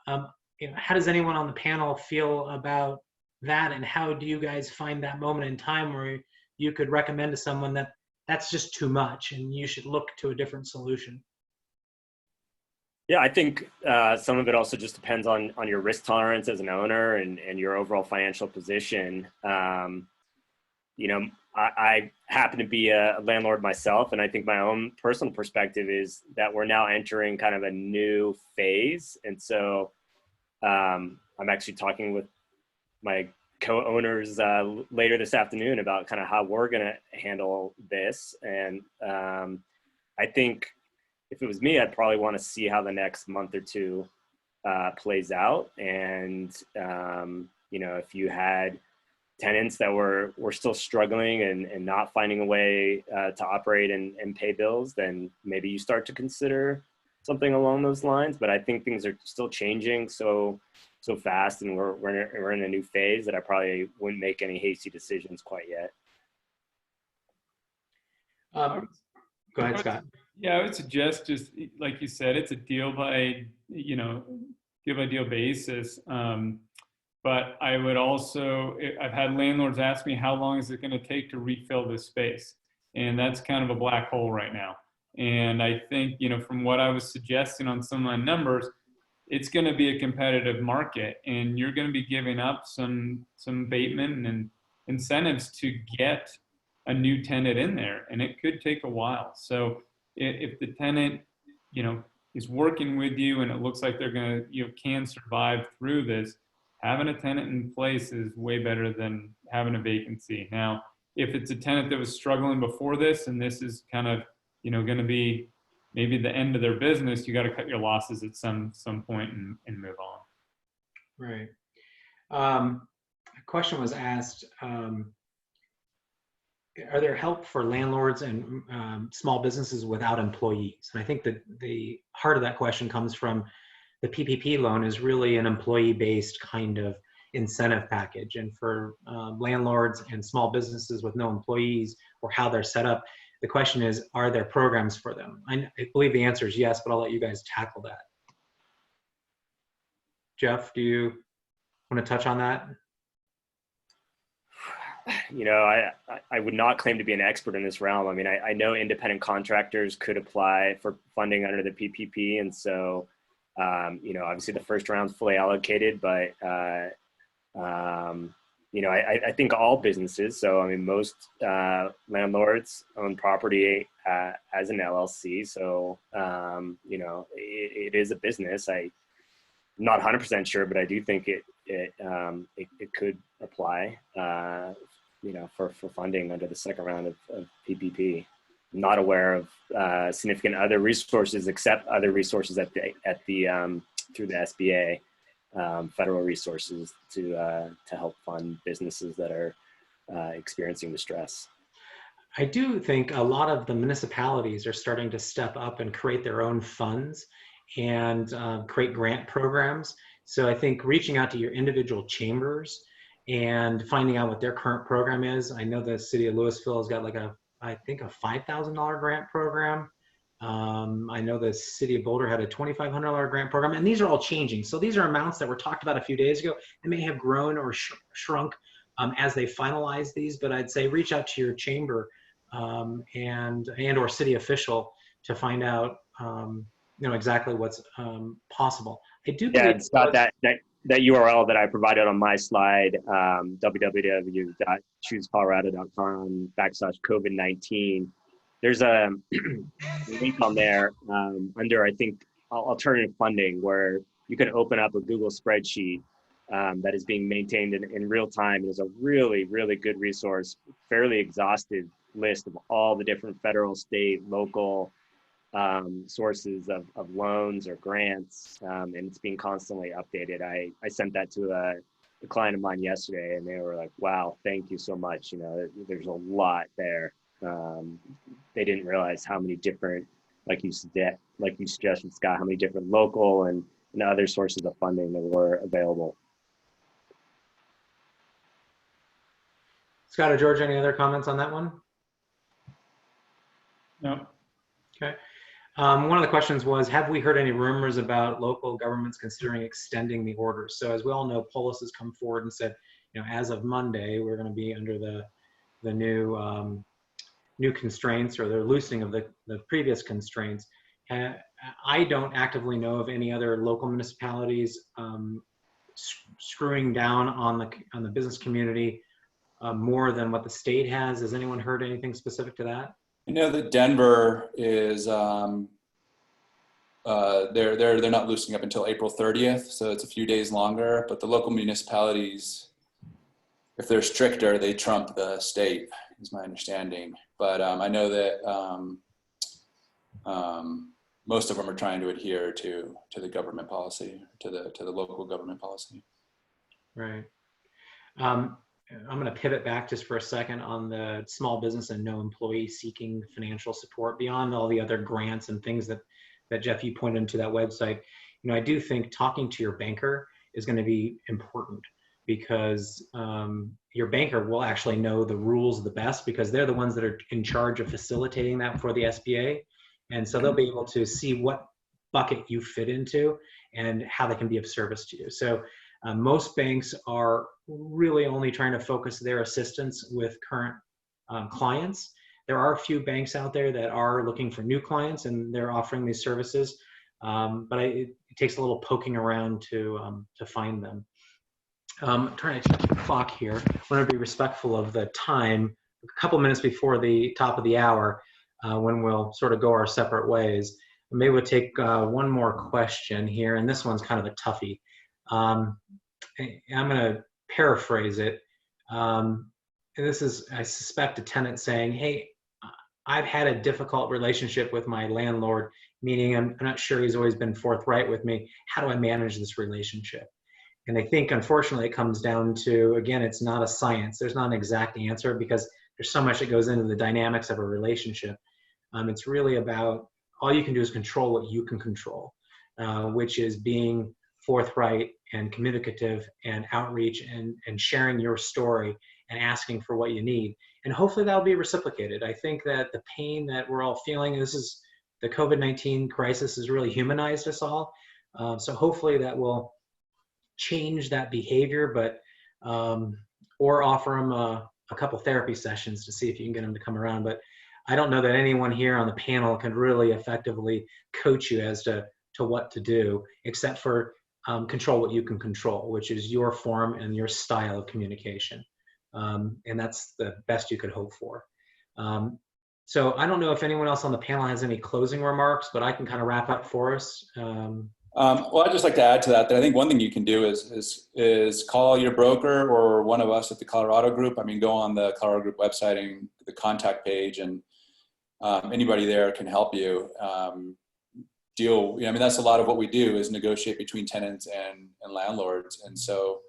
How does anyone on the panel feel about that? And how do you guys find that moment in time where you could recommend to someone that that's just too much and you should look to a different solution? Yeah, I think some of it also just depends on your risk tolerance as an owner and your overall financial position. I happen to be a landlord myself, and I think my own personal perspective is that we're now entering kind of a new phase. And so I'm actually talking with my co-owners later this afternoon about kind of how we're going to handle this. And I think if it was me, I'd probably want to see how the next month or two plays out. And, if you had tenants that were still struggling and not finding a way to operate and pay bills, then maybe you start to consider something along those lines. But I think things are still changing so fast, and we're in a new phase that I probably wouldn't make any hasty decisions quite yet. Go ahead, Scott. Yeah, I would suggest, just like you said, it's a deal by deal basis. But I would also, I've had landlords ask me, how long is it going to take to refill this space? And that's kind of a black hole right now. And I think, from what I was suggesting on some of my numbers, it's going to be a competitive market, and you're going to be giving up some abatement and incentives to get a new tenant in there, and it could take a while. So if the tenant, is working with you and it looks like they're going to, can survive through this, having a tenant in place is way better than having a vacancy. Now, if it's a tenant that was struggling before this, and this is kind of, going to be maybe the end of their business, you got to cut your losses at some point and move on. Right. A question was asked, are there help for landlords and small businesses without employees? And I think that the heart of that question comes from the PPP loan is really an employee-based kind of incentive package. And for landlords and small businesses with no employees, or how they're set up, the question is, are there programs for them? I believe the answer is yes, but I'll let you guys tackle that. Jeff, do you want to touch on that? I would not claim to be an expert in this realm. I mean, I know independent contractors could apply for funding under the PPP. And so, obviously the first round's fully allocated, but, I think all businesses, so, I mean, most landlords own property as an LLC. So, it is a business. I'm not 100% sure, but I do think it could apply, for funding under the second round of PPP. I'm not aware of significant other resources except other resources at the through the SBA, federal resources to help fund businesses that are experiencing distress. I do think a lot of the municipalities are starting to step up and create their own funds and create grant programs. So I think reaching out to your individual chambers and finding out what their current program is. I know the city of Louisville has got like I think a $5,000 grant program. I know the city of Boulder had a $2,500 grant program, and these are all changing. So these are amounts that were talked about a few days ago. They may have grown or shrunk as they finalize these, but I'd say reach out to your chamber and or city official to find out exactly what's possible. I do believe it's got that URL that I provided on my slide, www.choosecolorado.com/COVID-19. There's a link on there under, I think, alternative funding, where you can open up a Google spreadsheet that is being maintained in real time. There's a really, really good resource, fairly exhaustive list of all the different federal, state, local sources of loans or grants, and it's being constantly updated. I sent that to a client of mine yesterday, and they were like, wow, thank you so much. There's a lot there. They didn't realize how many different, like you suggested, Scott, how many different local and other sources of funding that were available. Scott or George, any other comments on that one? No. Okay. One of the questions was, have we heard any rumors about local governments considering extending the orders? So as we all know, Polis has come forward and said, as of Monday, we're going to be under the new constraints, or the loosening of the previous constraints. I don't actively know of any other local municipalities screwing down on the business community more than what the state has. Has anyone heard anything specific to that? I know that Denver is they're not loosening up until April 30th, so it's a few days longer. But the local municipalities, if they're stricter, they trump the state, is my understanding. But I know that most of them are trying to adhere to the government policy, to the local government policy. Right. I'm going to pivot back just for a second on the small business and no employee seeking financial support beyond all the other grants and things that Jeff, you pointed into that website. You know, I do think talking to your banker is going to be important, because your banker will actually know the rules the best, because they're the ones that are in charge of facilitating that for the SBA. And so they'll be able to see what bucket you fit into and how they can be of service to you. So most banks are really only trying to focus their assistance with current clients. There are a few banks out there that are looking for new clients and they're offering these services, but it takes a little poking around to find them. I'm trying to check the clock here. I want to be respectful of the time. A couple minutes before the top of the hour, when we'll sort of go our separate ways. Maybe we'll take one more question here, and this one's kind of a toughie. I'm going to paraphrase it. And this is, I suspect, a tenant saying, hey, I've had a difficult relationship with my landlord, meaning I'm not sure he's always been forthright with me. How do I manage this relationship? And I think, unfortunately, it comes down to, again, it's not a science. There's not an exact answer, because there's so much that goes into the dynamics of a relationship. It's really about, all you can do is control what you can control, which is being forthright and communicative and outreach and sharing your story and asking for what you need. And hopefully that'll be reciprocated. I think that the pain that we're all feeling, this is the COVID-19 crisis, has really humanized us all. So hopefully that will change that behavior, but or offer them a couple therapy sessions to see if you can get them to come around. But I don't know that anyone here on the panel can really effectively coach you as to what to do, except for control what you can control, which is your form and your style of communication. And that's the best you could hope for. So I don't know if anyone else on the panel has any closing remarks, but I can kind of wrap up for us. Well, I'd just like to add to that I think one thing you can do is call your broker or one of us at the Colorado Group. I mean, go on the Colorado Group website and the contact page, and anybody there can help you deal. I mean, that's a lot of what we do, is negotiate between tenants and landlords. And so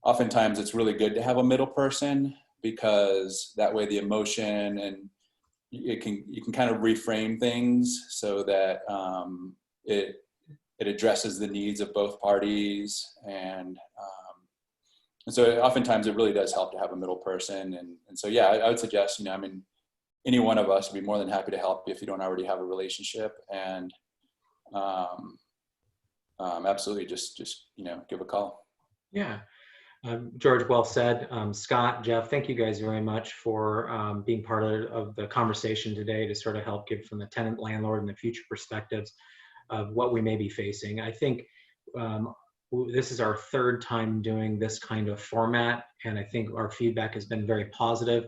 oftentimes it's really good to have a middle person, because that way the emotion and you can kind of reframe things so that it addresses the needs of both parties. And so oftentimes it really does help to have a middle person. And so, yeah, I would suggest, I mean, any one of us would be more than happy to help you if you don't already have a relationship. And absolutely, just give a call. Yeah. George, well said. Scott, Jeff, thank you guys very much for being part of the conversation today to sort of help give from the tenant, landlord, and the future perspectives of what we may be facing. I think this is our third time doing this kind of format, and I think our feedback has been very positive.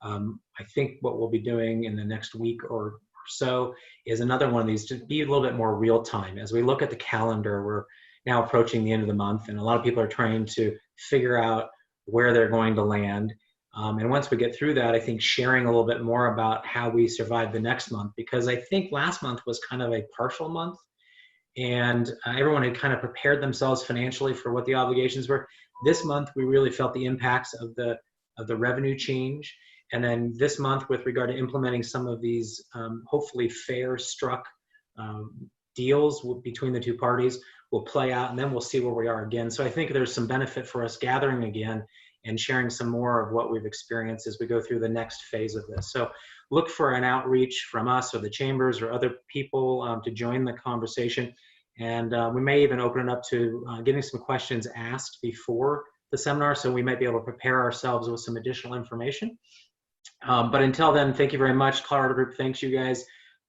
I think what we'll be doing in the next week or so is another one of these, to be a little bit more real time. As we look at the calendar, we're now approaching the end of the month, and a lot of people are trying to figure out where they're going to land. And once we get through that, I think sharing a little bit more about how we survive the next month, because I think last month was kind of a partial month, and everyone had kind of prepared themselves financially for what the obligations were. This month, we really felt the impacts of the revenue change. And then this month, with regard to implementing some of these hopefully fair struck deals between the two parties, will play out, and then we'll see where we are again. So I think there's some benefit for us gathering again and sharing some more of what we've experienced as we go through the next phase of this. So look for an outreach from us or the chambers or other people to join the conversation. And we may even open it up to getting some questions asked before the seminar, so we might be able to prepare ourselves with some additional information. But until then, thank you very much. Colorado Group thanks you guys.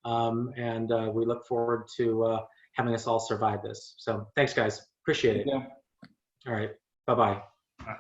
And we look forward to having us all survive this. So thanks, guys. Appreciate it. Yeah. All right. Bye-bye. Bye.